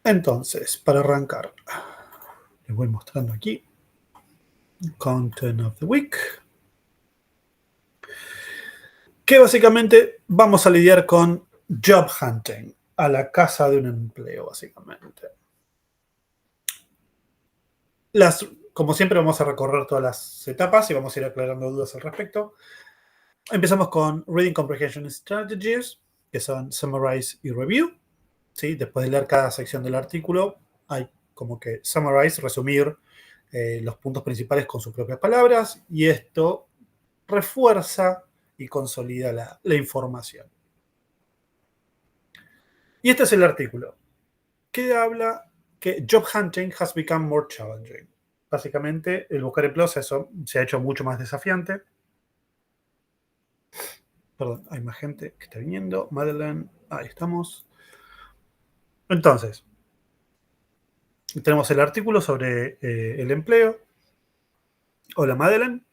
Entonces, para arrancar, les voy mostrando aquí. Content of the Week. Que básicamente vamos a lidiar con job hunting, a la casa de un empleo, básicamente. Como siempre, vamos a recorrer todas las etapas y vamos a ir aclarando dudas al respecto. Empezamos con Reading Comprehension Strategies, que son Summarize y Review. ¿Sí? Después de leer cada sección del artículo, hay como que summarize, resumir los puntos principales con sus propias palabras, y esto refuerza y consolida la información. Y este es el artículo, que habla que job hunting has become more challenging. Básicamente, el buscar empleo se ha hecho mucho más desafiante. Perdón, hay más gente que está viniendo. Madeleine, ahí estamos. Entonces, tenemos el artículo sobre el empleo. Hola, Madeleine.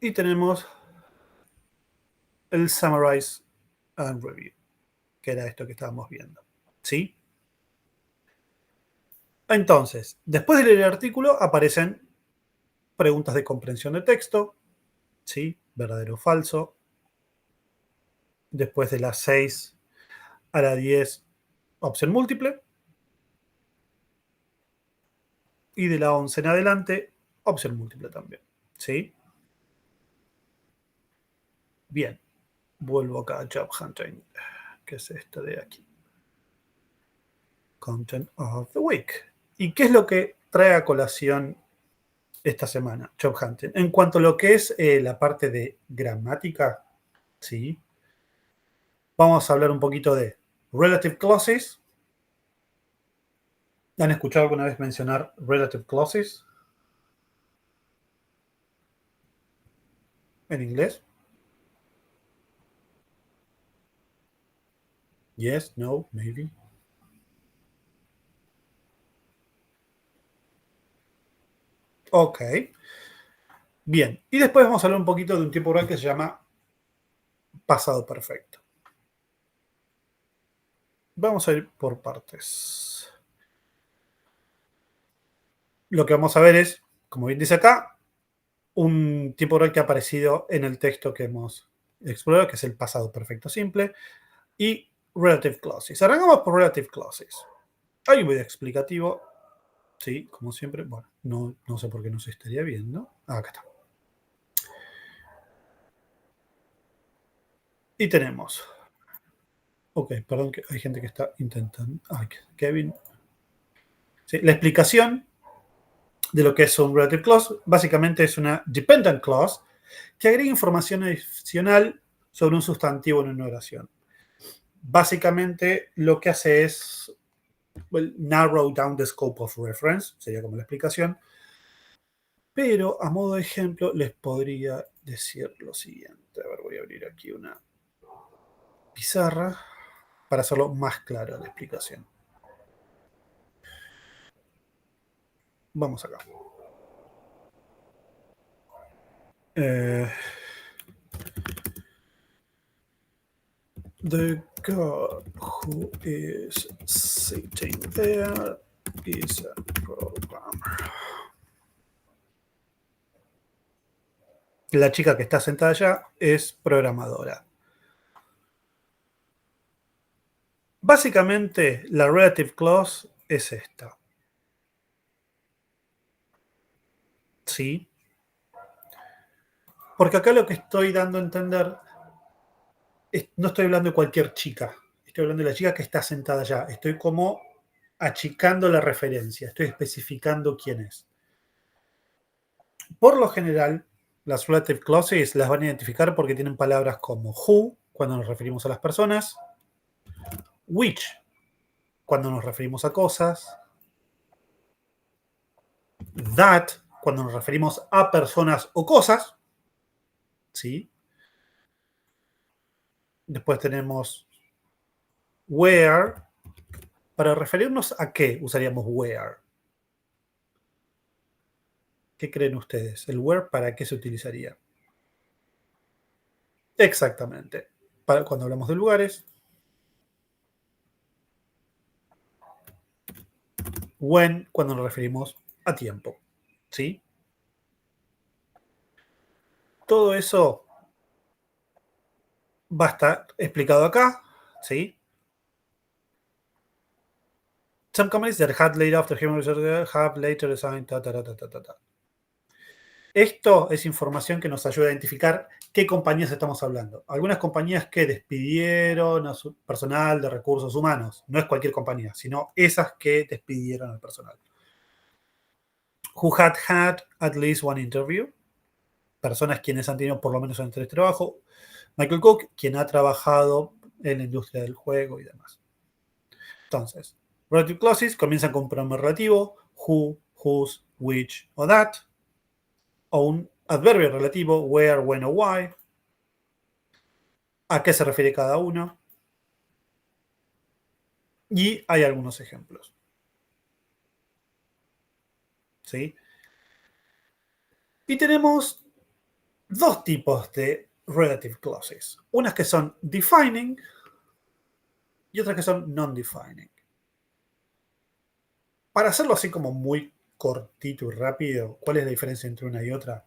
Y tenemos el Summarize and Review, que era esto que estábamos viendo. ¿Sí? Entonces, después de leer el artículo aparecen preguntas de comprensión de texto, ¿sí? Verdadero o falso. Después de las 6 a la 10, opción múltiple. Y de la 11 en adelante, opción múltiple también. ¿Sí? Bien. Vuelvo acá a Job Hunting, que es esto de aquí. Content of the Week. ¿Y qué es lo que trae a colación esta semana, Job Hunting? En cuanto a lo que es la parte de gramática, ¿sí? Vamos a hablar un poquito de relative clauses. ¿Han escuchado alguna vez mencionar relative clauses en inglés? Yes, no, maybe. Ok. Bien. Y después vamos a hablar un poquito de un tiempo verbal que se llama pasado perfecto. Vamos a ir por partes. Lo que vamos a ver es, como bien dice acá, un tiempo verbal que ha aparecido en el texto que hemos explorado, que es el pasado perfecto simple, y relative clauses. Arrancamos por relative clauses. Hay un video explicativo, sí, como siempre. Bueno, no sé por qué no se estaría viendo. Acá está. Y tenemos. Ok, perdón, que hay gente que está intentando. Ay, Kevin. Sí, la explicación de lo que es un relative clause básicamente es una dependent clause que agrega información adicional sobre un sustantivo en una oración. Básicamente lo que hace es narrow down the scope of reference, sería como la explicación, pero a modo de ejemplo les podría decir lo siguiente. A ver, voy a abrir aquí una pizarra para hacerlo más claro la explicación. Vamos acá. The God who is sitting there is a programmer. La chica que está sentada allá es programadora. Básicamente, la relative clause es esta. ¿Sí? Porque acá lo que estoy dando a entender no estoy hablando de cualquier chica. Estoy hablando de la chica que está sentada allá. Estoy como achicando la referencia. Estoy especificando quién es. Por lo general, las relative clauses las van a identificar porque tienen palabras como who, cuando nos referimos a las personas, which, cuando nos referimos a cosas, that, cuando nos referimos a personas o cosas, ¿sí? Después tenemos where. Para referirnos a qué usaríamos where. ¿Qué creen ustedes? ¿El where para qué se utilizaría? Exactamente. Cuando hablamos de lugares. when cuando nos referimos a tiempo. ¿Sí? Todo eso va a estar explicado acá. ¿Sí? Some companies that had laid off the human resources have later assigned ta. Esto es información que nos ayuda a identificar qué compañías estamos hablando. Algunas compañías que despidieron a su personal de recursos humanos. No es cualquier compañía, sino esas que despidieron al personal. Who had at least one interview. Personas quienes han tenido por lo menos una entrevista de trabajo. Michael Cook, quien ha trabajado en la industria del juego y demás. Entonces, relative clauses comienzan con un pronombre relativo, who, whose, which o that, o un adverbio relativo, where, when o why, a qué se refiere cada uno, y hay algunos ejemplos. ¿Sí? Y tenemos dos tipos de relative clauses. Unas que son defining y otras que son non-defining. Para hacerlo así como muy cortito y rápido, ¿cuál es la diferencia entre una y otra?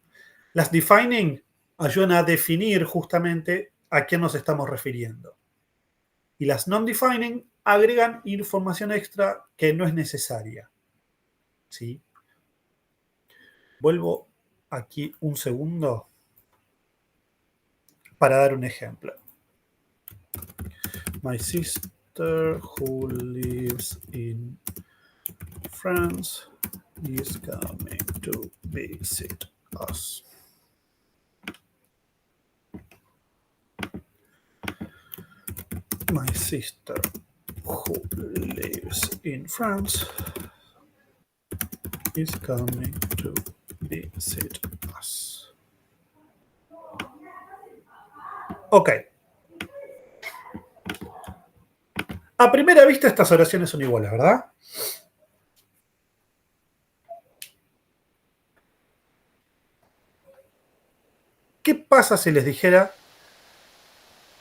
Las defining ayudan a definir justamente a quién nos estamos refiriendo. Y las non-defining agregan información extra que no es necesaria. ¿Sí? Vuelvo aquí un segundo para dar un ejemplo. My sister who lives in France is coming to visit us. My sister who lives in France is coming to visit us. Ok. A primera vista estas oraciones son iguales, ¿verdad? ¿Qué pasa si les dijera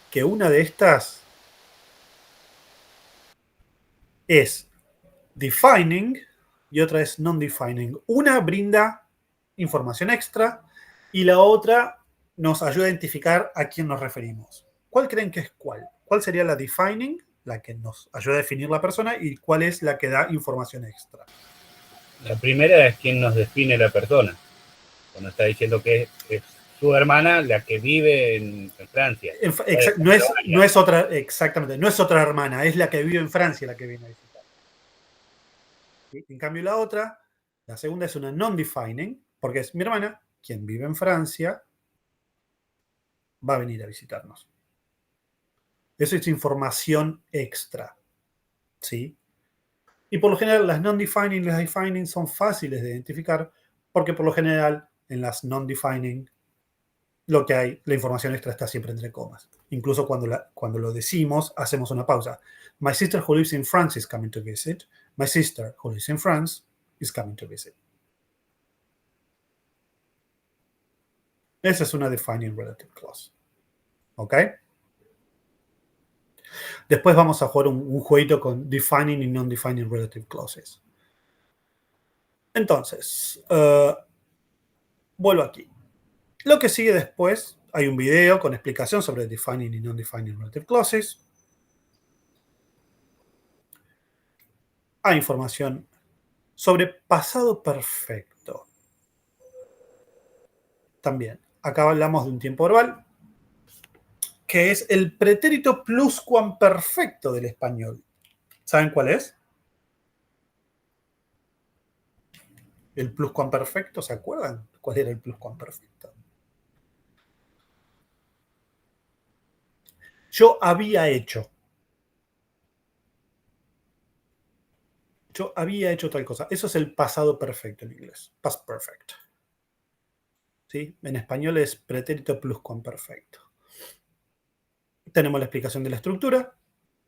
que una de estas es defining y otra es non-defining? Una brinda información extra y la otra nos ayuda a identificar a quién nos referimos. ¿Cuál creen que es cuál? ¿Cuál sería la defining, la que nos ayuda a definir la persona, y cuál es la que da información extra? La primera es quién nos define la persona. Cuando está diciendo que es su hermana la que vive en Francia. No es otra, exactamente, no es otra hermana, es la que vive en Francia la que viene a visitar. En cambio, la otra, la segunda es una non-defining, porque es mi hermana, quien vive en Francia, va a venir a visitarnos. Eso es información extra. ¿Sí? Y por lo general, las non-defining y las defining son fáciles de identificar, porque por lo general, en las non-defining, lo que hay, la información extra está siempre entre comas. Incluso cuando lo decimos, hacemos una pausa. My sister who lives in France is coming to visit. My sister who lives in France is coming to visit. Esa es una defining relative clause. ¿Ok? Después vamos a jugar un jueguito con defining y non-defining relative clauses. Entonces, vuelvo aquí. Lo que sigue después, hay un video con explicación sobre defining y non-defining relative clauses. Hay información sobre pasado perfecto. También, acá hablamos de un tiempo verbal, que es el pretérito pluscuamperfecto del español. ¿Saben cuál es? El pluscuamperfecto, ¿se acuerdan? ¿Cuál era el pluscuamperfecto? Yo había hecho. Yo había hecho tal cosa. Eso es el pasado perfecto en inglés. Past perfect. ¿Sí? En español es pretérito pluscuamperfecto. Tenemos la explicación de la estructura,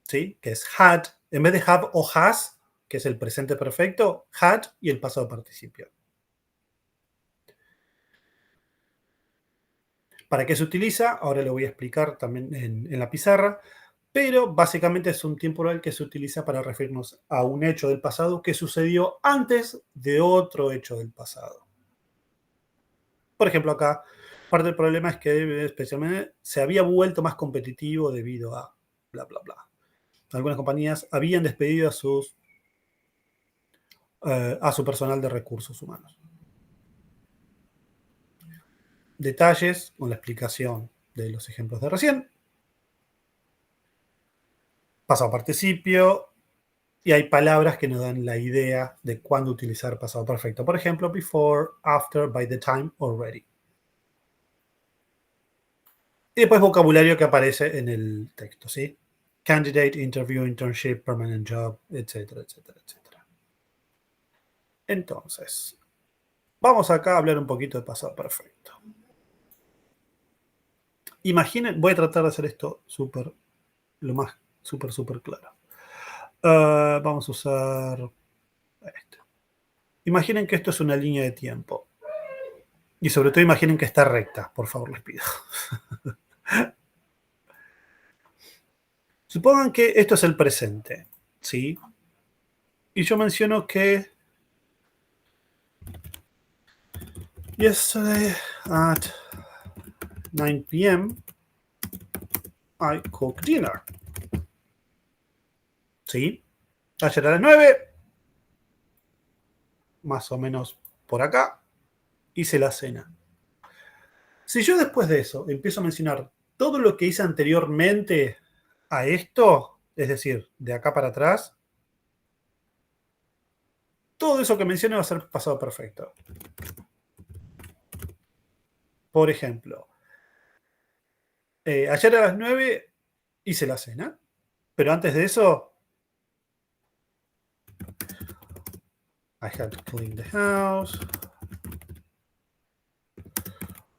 ¿sí? Que es had. En vez de have o has, que es el presente perfecto, had y el pasado participio. ¿Para qué se utiliza? Ahora lo voy a explicar también en la pizarra. pero básicamente es un tiempo real que se utiliza para referirnos a un hecho del pasado que sucedió antes de otro hecho del pasado. Por ejemplo, acá parte del problema es que especialmente se había vuelto más competitivo debido a bla, bla, bla. Algunas compañías habían despedido a su personal de recursos humanos. Detalles con la explicación de los ejemplos de recién. Pasado participio. Y hay palabras que nos dan la idea de cuándo utilizar pasado perfecto. Por ejemplo, before, after, by the time, already. Y después vocabulario que aparece en el texto, ¿sí? Candidate, interview, internship, permanent job, etcétera, etcétera, etcétera. Entonces, vamos acá a hablar un poquito de pasado perfecto. Imaginen, voy a tratar de hacer esto lo más súper claro. Vamos a usar esto. Imaginen que esto es una línea de tiempo. Y sobre todo imaginen que está recta, por favor, les pido. Supongan que esto es el presente, ¿sí? Y yo menciono que yesterday at 9 p.m. I cooked dinner. ¿Sí? Ayer a las 9, más o menos por acá, hice la cena. Si yo después de eso empiezo a mencionar todo lo que hice anteriormente a esto, es decir, de acá para atrás, todo eso que mencione va a ser pasado perfecto. Por ejemplo, ayer a las 9 hice la cena, pero antes de eso, I had to clean the house.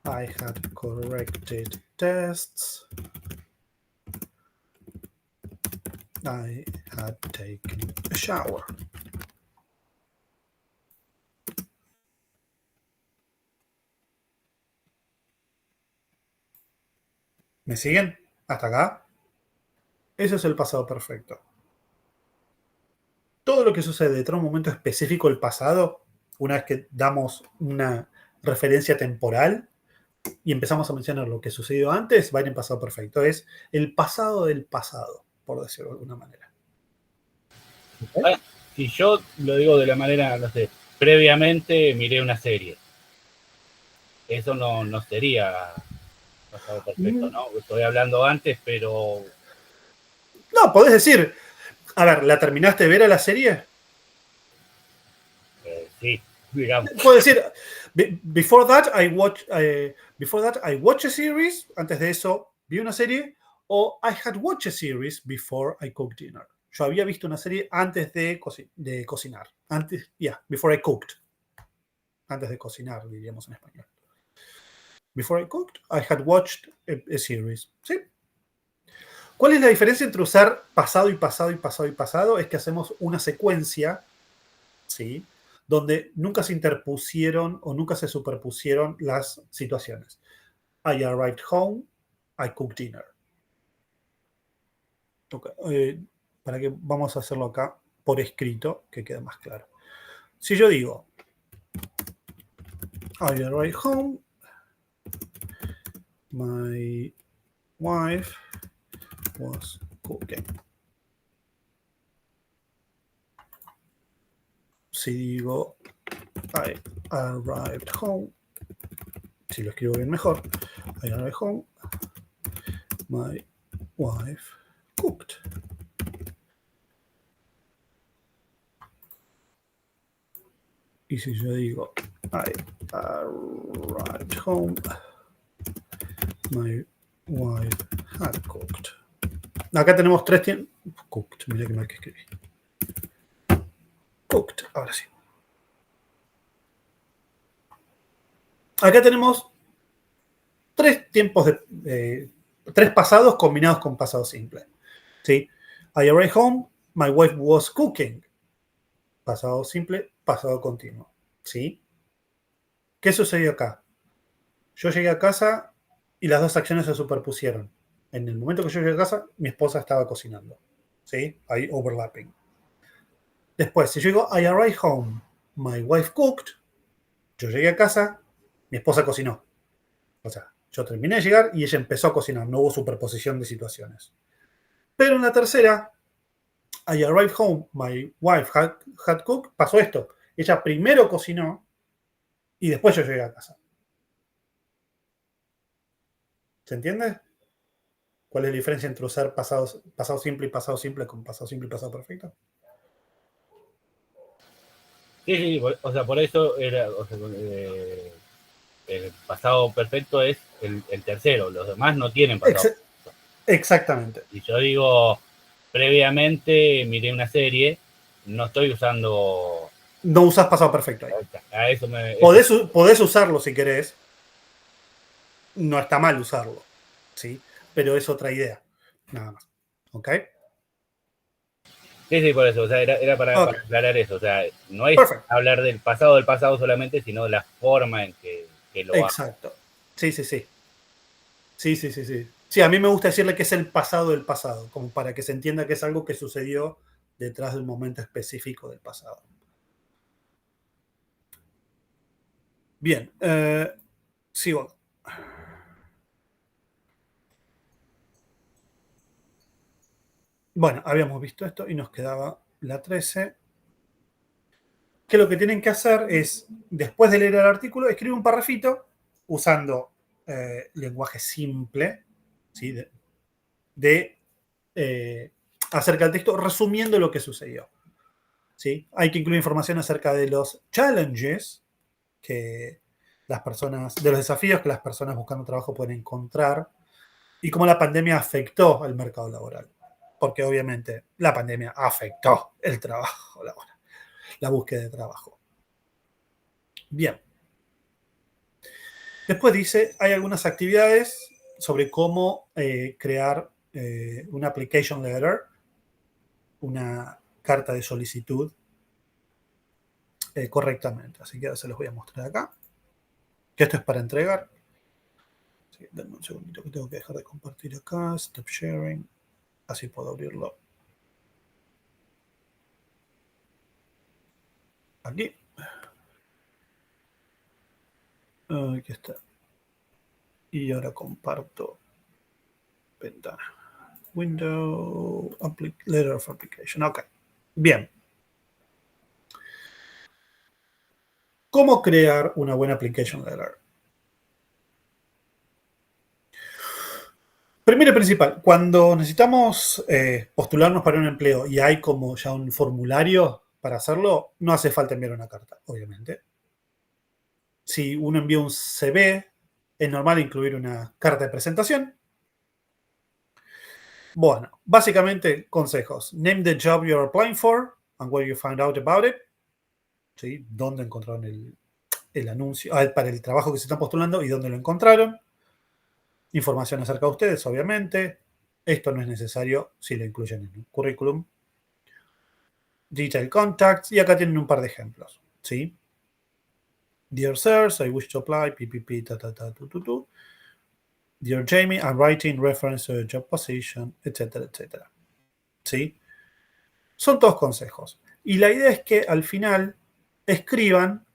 I had corrected tests. I had taken a shower. ¿Me siguen? ¿Hasta acá? Ese es el pasado perfecto. Todo lo que sucede dentro de un momento específico del pasado, una vez que damos una referencia temporal y empezamos a mencionar lo que sucedió antes, va a ir en pasado perfecto. Es el pasado del pasado, por decirlo de alguna manera. ¿Okay? Si yo lo digo de la manera, no sé, previamente miré una serie. Eso no sería pasado perfecto, ¿no? Estoy hablando antes, pero... No, podés decir, a ver, ¿la terminaste de ver a la serie? Sí, digamos. Puedo decir, before that I watched a series. Antes de eso vi una serie. O I had watched a series before I cooked dinner. Yo había visto una serie antes de cocinar. Antes, before I cooked. Antes de cocinar, diríamos en español. Before I cooked, I had watched a series. ¿Sí? ¿Cuál es la diferencia entre usar pasado y pasado y pasado y pasado? Es que hacemos una secuencia, ¿sí?, donde nunca se interpusieron o nunca se superpusieron las situaciones. I arrived home, I cooked dinner. Okay. Para que vamos a hacerlo acá por escrito, que quede más claro. Si yo digo, I arrived home, my wife was cooking. Si digo, I arrived home, si lo escribo bien mejor, I arrived home, my wife cooked. Y si yo digo, I arrived home, my wife had cooked. Acá tenemos tres tiempos. Cooked, mira que mal que escribí. Cooked, ahora sí. Acá tenemos tres tiempos tres pasados combinados con pasado simple. ¿Sí? I arrived home, my wife was cooking. Pasado simple, pasado continuo. ¿Sí? ¿Qué sucedió acá? Yo llegué a casa y las dos acciones se superpusieron. En el momento que yo llegué a casa, mi esposa estaba cocinando. ¿Sí? Hay overlapping. Después, si yo digo, I arrived home, my wife cooked, yo llegué a casa, mi esposa cocinó. O sea, yo terminé de llegar y ella empezó a cocinar. No hubo superposición de situaciones. Pero en la tercera, I arrived home, my wife had cooked, pasó esto. Ella primero cocinó y después yo llegué a casa. ¿Se entiende? ¿Cuál es la diferencia entre usar pasado simple y pasado simple con pasado simple y pasado perfecto? Sí, o sea, por eso era, o sea, el pasado perfecto es el tercero, los demás no tienen pasado. Exactamente. Si yo digo previamente miré una serie, no estoy usando. No usas pasado perfecto ahí. A eso podés usarlo si querés. No está mal usarlo, ¿sí? Pero es otra idea, nada más. ¿Ok? Sí, por eso, o sea, era para aclarar eso, o sea, no es Perfect. hablar del pasado solamente, sino de la forma en que lo hago. Exacto. Sí. Sí, a mí me gusta decirle que es el pasado del pasado, como para que se entienda que es algo que sucedió detrás de un momento específico del pasado. Bien, sigo. Bueno, habíamos visto esto y nos quedaba la 13. Que lo que tienen que hacer es, después de leer el artículo, escribir un parrafito usando lenguaje simple, ¿sí? Acerca del texto, resumiendo lo que sucedió. ¿Sí? Hay que incluir información acerca de los challenges que las personas, de los desafíos que las personas buscando trabajo pueden encontrar y cómo la pandemia afectó al mercado laboral. Porque obviamente la pandemia afectó el trabajo laboral, la búsqueda de trabajo. Bien. Después dice, hay algunas actividades sobre cómo crear una application letter, una carta de solicitud correctamente. Así que ahora se los voy a mostrar acá. Que esto es para entregar. Sí, denme un segundito que tengo que dejar de compartir acá. Stop sharing. Así puedo abrirlo. Aquí. Aquí está. Y ahora comparto ventana. Window, letter of application. Ok. Bien. ¿Cómo crear una buena application letter? Primero y principal, cuando necesitamos postularnos para un empleo y hay como ya un formulario para hacerlo, no hace falta enviar una carta, obviamente. Si uno envía un CV, es normal incluir una carta de presentación. Bueno, básicamente consejos. Name the job you're applying for and where you find out about it. ¿Sí? ¿Dónde encontraron el anuncio? Para el trabajo que se están postulando y dónde lo encontraron. Información acerca de ustedes, obviamente. Esto no es necesario si lo incluyen en el currículum. Detail contacts. Y acá tienen un par de ejemplos. ¿Sí? Dear sirs, I wish to apply. PPP, tu. Dear Jamie, I'm writing reference to a job position, etcétera, etcétera. ¿Sí? Son todos consejos. Y la idea es que al final escriban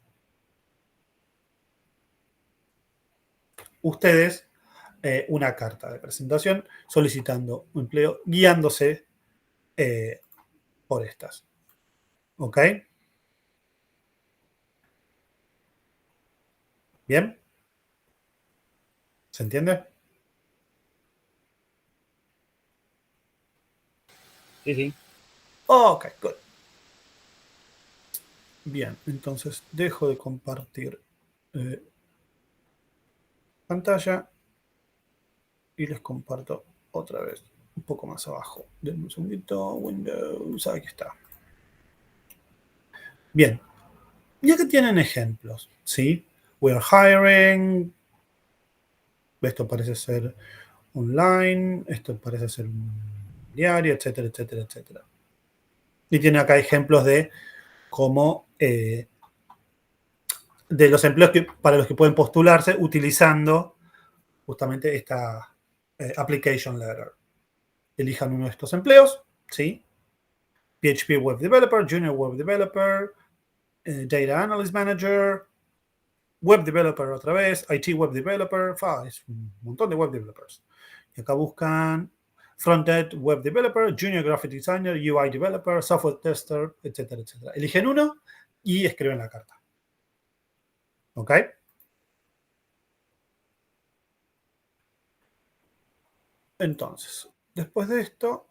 ustedes una carta de presentación solicitando un empleo, guiándose por estas. ¿Ok? ¿Bien? ¿Se entiende? Sí. Ok, good. Bien, entonces dejo de compartir pantalla y les comparto otra vez un poco más abajo. Denme un segundito, Windows, aquí está. Bien, ya que tienen ejemplos, ¿sí? We are hiring, esto parece ser online, esto parece ser un diario, etcétera, etcétera, etcétera. Y tiene acá ejemplos de cómo de los empleos para los que pueden postularse utilizando justamente application letter. Elijan uno de estos empleos, ¿sí? PHP Web Developer, Junior Web Developer, Data Analyst Manager, Web Developer otra vez, IT Web Developer, es un montón de Web Developers. Y acá buscan Frontend Web Developer, Junior Graphic Designer, UI Developer, Software Tester, etcétera, etcétera. Eligen uno y escriben la carta. ¿Ok? Entonces, después de esto,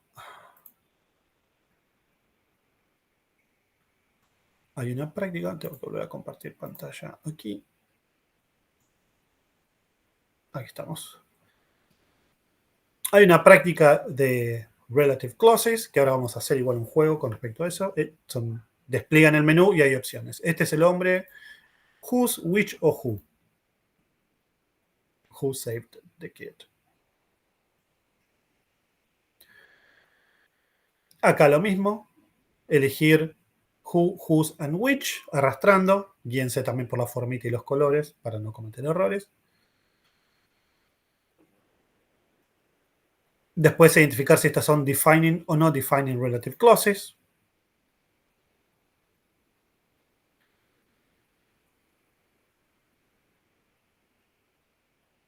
hay una práctica. Tengo que volver a compartir pantalla aquí. Aquí estamos. Hay una práctica de Relative Clauses, que ahora vamos a hacer igual un juego con respecto a eso. Despliegan el menú y hay opciones. Este es el hombre, whose, which o who. Who saved the kid. Acá lo mismo, elegir who, whose and which, arrastrando, guíense también por la formita y los colores para no cometer errores. Después identificar si estas son defining o no defining relative clauses.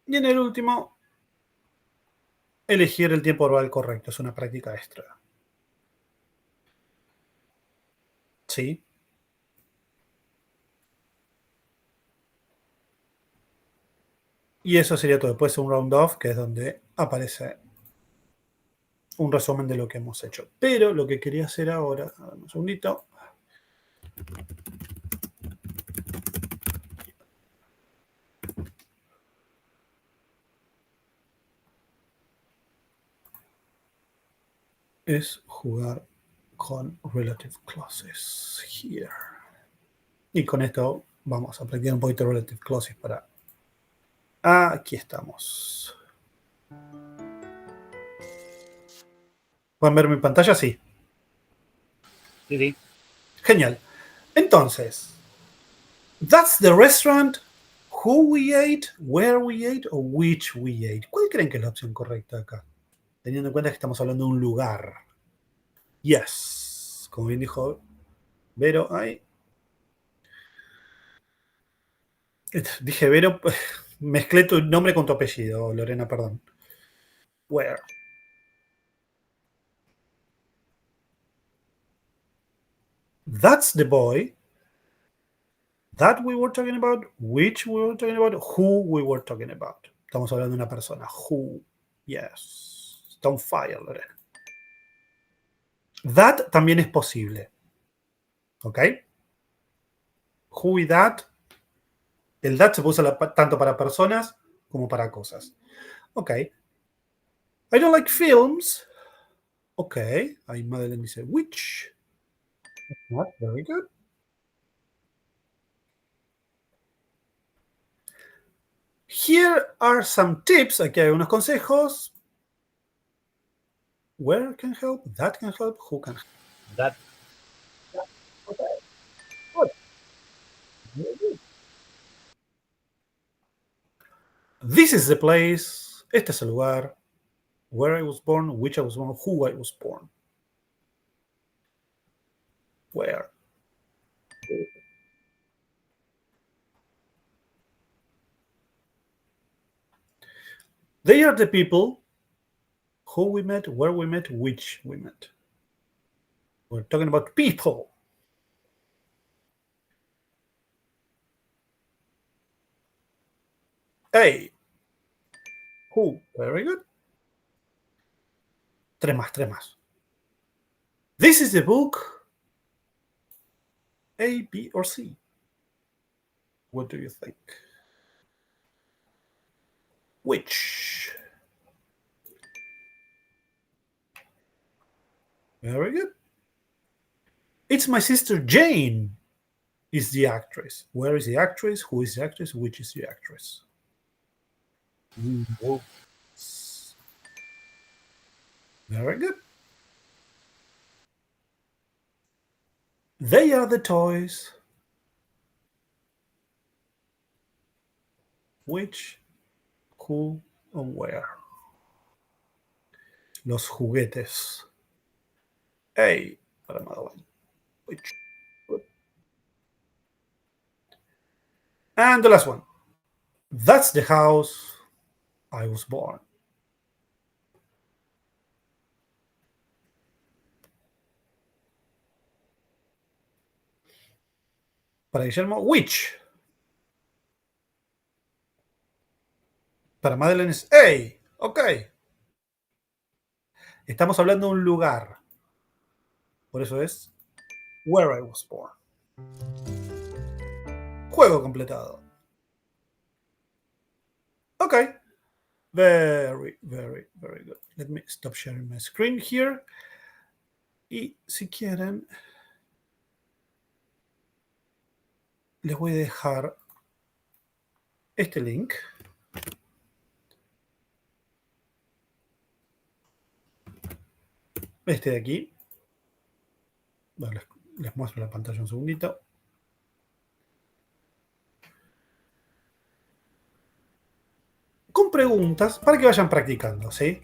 Y en el último, elegir el tiempo verbal correcto. Es una práctica extra. ¿Sí? Y eso sería todo. Después un round off, que es donde aparece un resumen de lo que hemos hecho. Pero lo que quería hacer ahora, un segundito. Es jugar con relative clauses here. Y con esto vamos a practicar un poquito relative clauses para... Aquí estamos. ¿Pueden ver mi pantalla? Sí. Sí, sí. Genial. Entonces, that's the restaurant. Who we ate, where we ate, o which we ate. ¿Cuál creen que es la opción correcta acá? Teniendo en cuenta que estamos hablando de un lugar. Yes. Como bien dijo Vero, ahí. Dije Vero, mezclé tu nombre con tu apellido, Lorena, perdón. Where? That's the boy that we were talking about, which we were talking about, who we were talking about. Estamos hablando de una persona. Who? Yes. Don't fire, Lorena. That también es posible. ¿Ok? Who y that. El that se usa tanto para personas como para cosas. Ok. I don't like films. Ok. Ahí Madeleine dice, which? Not very good. Here are some tips. Aquí hay unos consejos. Where can help? That can help. Who can help? That. Okay. Good. This is the place. Este es el lugar. Where I was born, which I was born, who I was born. Where? They are the people who we met, where we met, which we met. We're talking about people. A. Who? Very good. Tres más. This is the book. A, B, or C? What do you think? Which? Very good. It's my sister Jane is the actress. Where is the actress? Who is the actress? Which is the actress? Very good. They are the toys. Which, who, and where? los juguetes. Hey, para Madeline. And the last one. That's the house I was born. Para Guillermo, which. Para Madeleine es, hey, ok. Estamos hablando de un lugar. Por eso es where I was born. Juego completado. Ok. Very, very, very good. Let me stop sharing my screen here. Y si quieren, les voy a dejar este link. Este de aquí. Bueno, les muestro la pantalla un segundito. Con preguntas para que vayan practicando, ¿sí?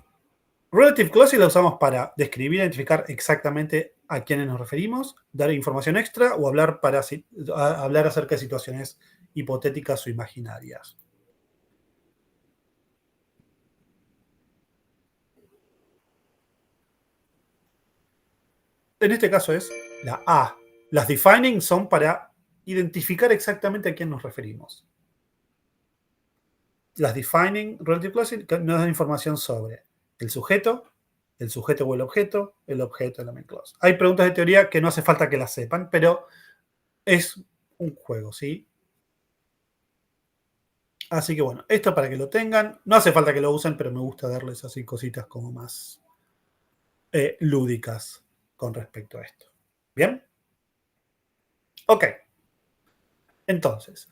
Relative Clause la usamos para describir, identificar exactamente a quiénes nos referimos, dar información extra o hablar acerca de situaciones hipotéticas o imaginarias. En este caso es la A. Las defining son para identificar exactamente a quién nos referimos. Las defining relative clause nos dan información sobre el sujeto o el objeto la main clause. Hay preguntas de teoría que no hace falta que las sepan, pero es un juego, ¿sí? Así que bueno, esto para que lo tengan. No hace falta que lo usen, pero me gusta darles así cositas como más lúdicas con respecto a esto. ¿Bien? Ok. Entonces,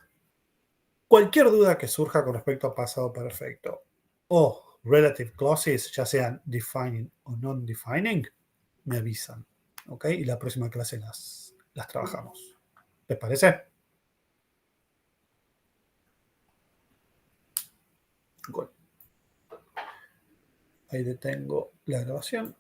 cualquier duda que surja con respecto a pasado perfecto o relative clauses, ya sean defining o non-defining, me avisan. ¿Ok? Y la próxima clase las trabajamos. ¿Les parece? Good. Ahí detengo la grabación.